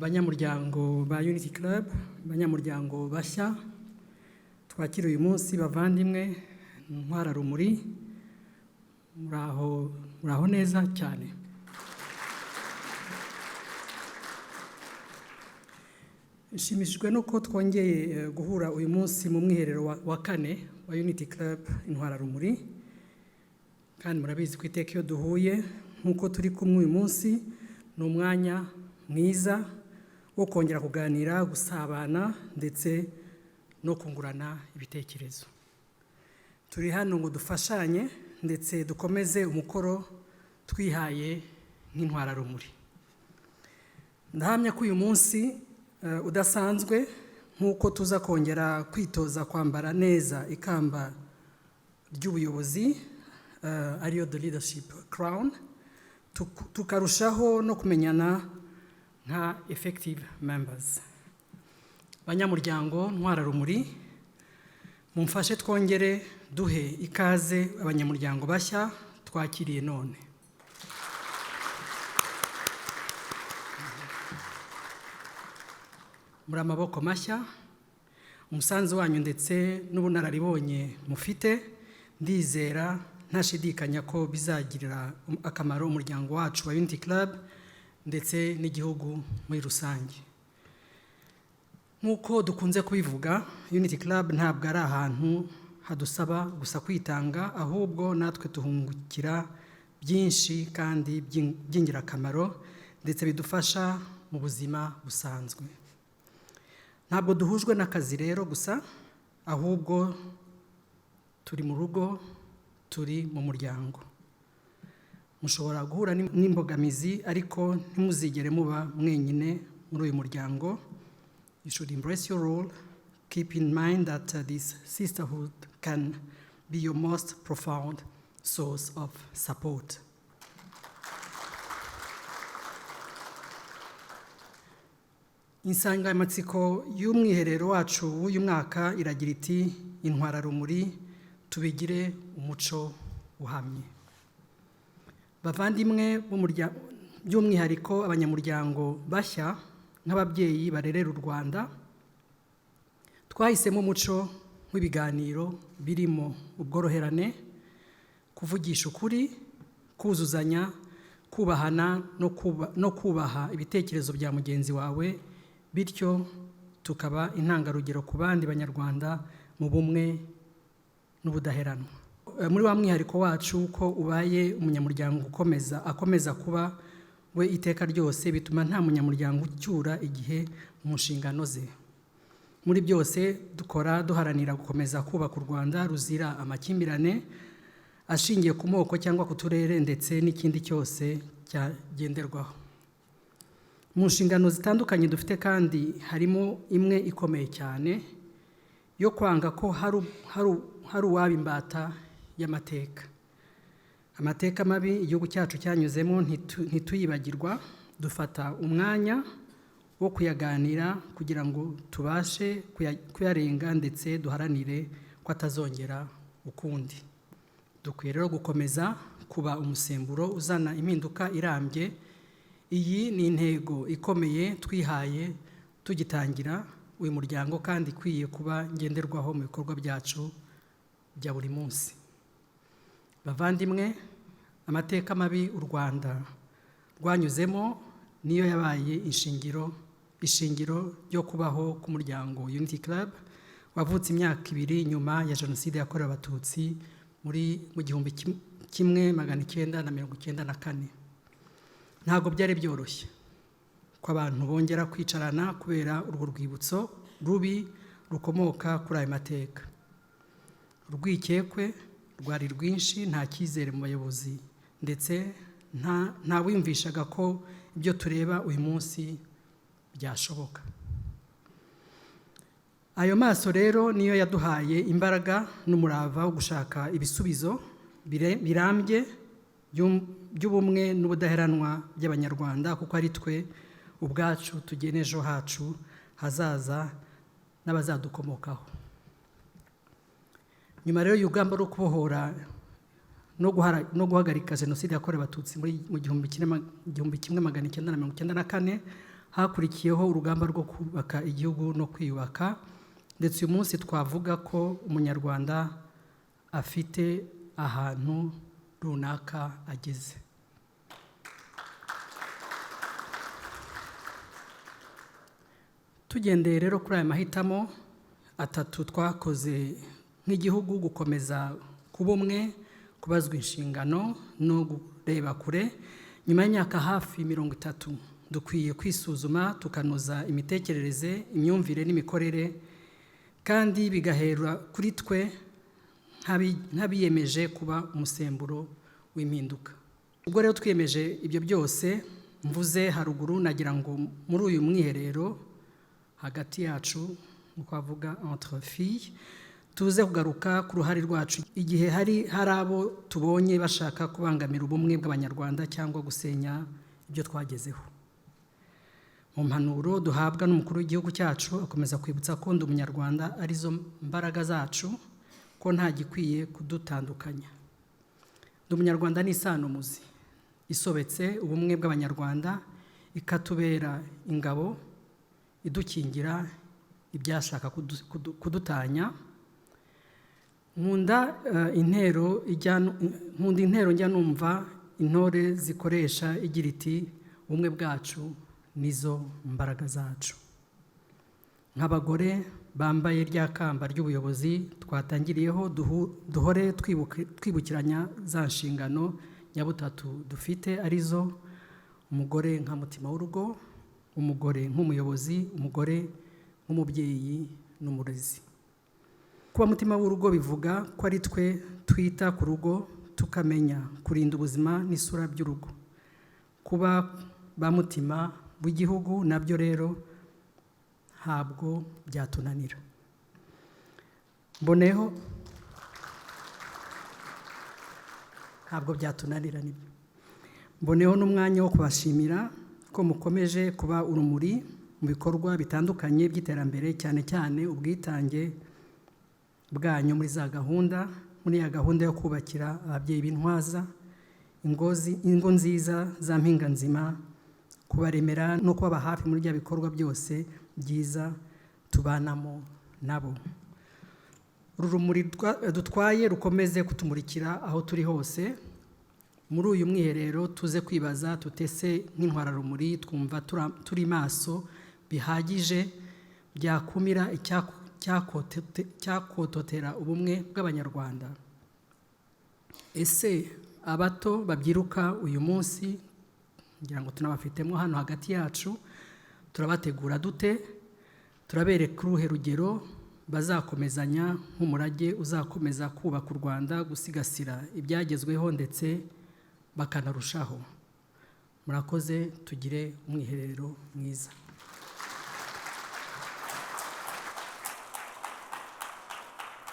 banyamuryango ba Unity Club, banyamuryango bashya twakira uyu munsi bavandimwe Ntwararumuri, muraho neza cyane. Nshimishijwe nuko twongeye guhura uyu munsi mu mwiherero wa kane wa Unity Club Ntwararumuri, kandi murabizi ko iteka iyo duhuye nk'uko turi kumwe uyu munsi ni umwanya mwiza wo kongera kuganira, gusabana ndetse no kungurana ibitekerezo. Turi hano ngo dufashanye ndetse dukomeze umukoro twihaye nk'Intwararumuri. Ndahamya ko uyu munsi udasanzwe nk'uko tuza kongera kwitoza kwambara neza ikamba ry'ubuyobozi, ariyo the leadership crown, tukarushaho no kumenyana nka effective members. Banyamuryango Ntwararumuri, mumfashe twongere duhe ikaze abanyamuryango bashya twakiriye none. Muri amaboko mashya, umusanzu wanyu ndetse n'ubunararibonye mufite, ndizera ntashidikanya ko bizagirira akamaro umuryango wacu wa Unity Club ndetse n'igihugu muri rusange. Nk'uko dukunze kubivuga, Unity Club ntabwo ari ahantu hadusaba gusa kwitanga, ahubwo natwe tuhungukira byinshi kandi by'ingirakamaro ndetse bidufasha mu buzima busanzwe. Ntabwo duhujwe n'akazi rero gusa, ahubwo turi mu rugo, turi mu muryango. Mushobora guhura n'imbogamizi ariko ntimuzigere muba mwenyine muri uyu muryango. You should embrace your role. Keep in mind that this sisterhood can be your most profound source of support. Insanganyamatsiko y'umwiherero wacu w'uyu mwaka iragira iti Intwararumuri tubigire umuco uhamye. Bavandimwe by'umwihariko abanyamuryango bashya nk'ababyeyi barerera u Rwanda, twahisemo umuco w'ibiganiro birimo ubworoherane, kuvugisha ukuri, kuzuzanya, kubahana no kubaha ibitekerezo bya mugenzi wawe, bityo tukaba intangarugero ku bandi banyarwanda mu bumwe n'ubudaheranwa. Muri wa mwihariko wacu ko ubaye umunyamuryango akomeza kuba we iteka ryose, bituma nta munyamuryango ucyura igihe mu nshingano ze. Muri byose dukora duharanira gukomeza kubaka u Rwanda ruzira amakimbirane ashingiye ku moko cyangwa ku turere ndetse n'ikindi cyose cyagenderwaho. Mu nshingano zitandukanye dufite kandi harimo imwe ikomeye cyane yo kwanga ko hari uwaba imbata y'amateka. Amateka mabi igihugu cyacu cyanyuzemo ntituyibagirwa, dufata umwanya wo kuyaganira kugira ngo tubashe kuyarenga ndetse duharanire ko atazongera ukundi. Dukwiye rero gukomeza kuba umusemburo uzana impinduka irambye. Iyi ni intego ikomeye twihaye tugitangira uyu muryango kandi ikwiye kuba ngenderwaho mu bikorwa byacu bya buri munsi. Bavandimwe, amateka mabi u Rwanda rwanyuzemo niyo yabaye ishingiro ryo kubaho k'umuryango Unity Club wavutse imyaka 2 nyuma ya Jenoside yakorewe Abatutsi mu 1994. Ntabwo byari byoroshye ko abantu bongera kwicarana kubera urwo rwibutso rubi rukomoka kuri ayo mateka. Urwikekwe rwari rwinshi, nta cyizere mu bayobozi ndetse nta wimvishaga ko ibyo tureba uyu munsi byashoboka. Ayo maso rero niyo yaduhaye imbaraga n'umurava wo gushaka ibisubizo birambye by'ubumwe n'ubudaheranwa by'abanyarwanda, kuko ari twe ubwacu tugena ejo hacu hazaza n'abazadukomokaho. Nyuma rero y'urugamba rwo kubohora no guhagarika Jenoside yakorewe Abatutsi mu 1994, hakurikiyeho urugamba rwo kubaka igihugu no kwiyubaka, ndetse uyu munsi twavuga ko umunyarwanda afite ahantu runaka ageze. Tugendeye rero kuri aya mahitamo atatu twakoze nk'igihugu, gukomeza kuba umwe, kubazwa inshingano no kureba kure, nyuma y'imyaka hafi 30 dukwiye kwisuzuma tukanoza imitekerereze, imyumvire n'imikorere, kandi bigahera kuri twe nk'abiyemeje kuba umusemburo w'impinduka. Ubwo rero twiyemeje ibyo byose mvuze haruguru, nagira ngo muri uyu mwiherero hagati yacu twavuga entre filles tuze kugaruka ku ruhare rwacu igihe hari abo tubonye bashaka kubangamira ubumwe bw'abanyarwanda cyangwa gusenya ibyo twagezeho. Mu mpanuro duhabwa n'umukuru w'igihugu cyacu akomeza kwibutsa ko ndi umunyarwanda arizo mbaraga zacu, ko nta gikwiye kudutandukanya. Ndi umunyarwanda ni isano muzi isobetse ubumwe bw'abanyarwanda, ikatubera ingabo idukingira ibyashaka kudutanya. Nkunda intero njya numva intore zikoresha igira iti ubumwe bwacu nizo mbaraga zacu. Nk'abagore bambaye rya kamba ry'ubuyobozi twatangiriyeho, duhore twibukiranya za nshingano nyabutatu dufite, arizo umugore nka mutima w'urugo, umugore nk'umuyobozi, umugore nk'umubyeyi n'umurezi. Kuba mutima w'urugo bivuga ko ari twe twita ku rugo, tukamenya kurinda ubuzima n'isura by'urugo. Kuba ba mutima w'igihugu nabyo rero ntabwo byatunanira. Mboneho n'umwanya wo kubashimira ko mukomeje kuba urumuri mu bikorwa bitandukanye by'iterambere, cyane cyane ubwitange bwanyu muri ya gahunda yo kubakira ababyeyi b'intwaza ingo nziza za mpinga nzima, kubaremera no kubaba hafi muri bya bikorwa byose byiza tubanamo nabo. Uru rumuri dutwaye rukomeze kutumurikira aho turi hose. Muri uyu mwiherero tuze kwibaza tutese nk'intwararumuri, twumva turi maso bihagije byakumira cyakototera ubumwe bw'abanyarwanda. Ese abato babyiruka uyu munsi, ngira ngo tunabafitemo hano hagati yacu, turabategura dute? Turabereka uruhe rugero bazakomezanya nk'umurage uzakomeza kubaka u Rwanda, gusigasira ibyagezweho ndetse bakanarushaho. Murakoze, tugire umwiherero mwiza.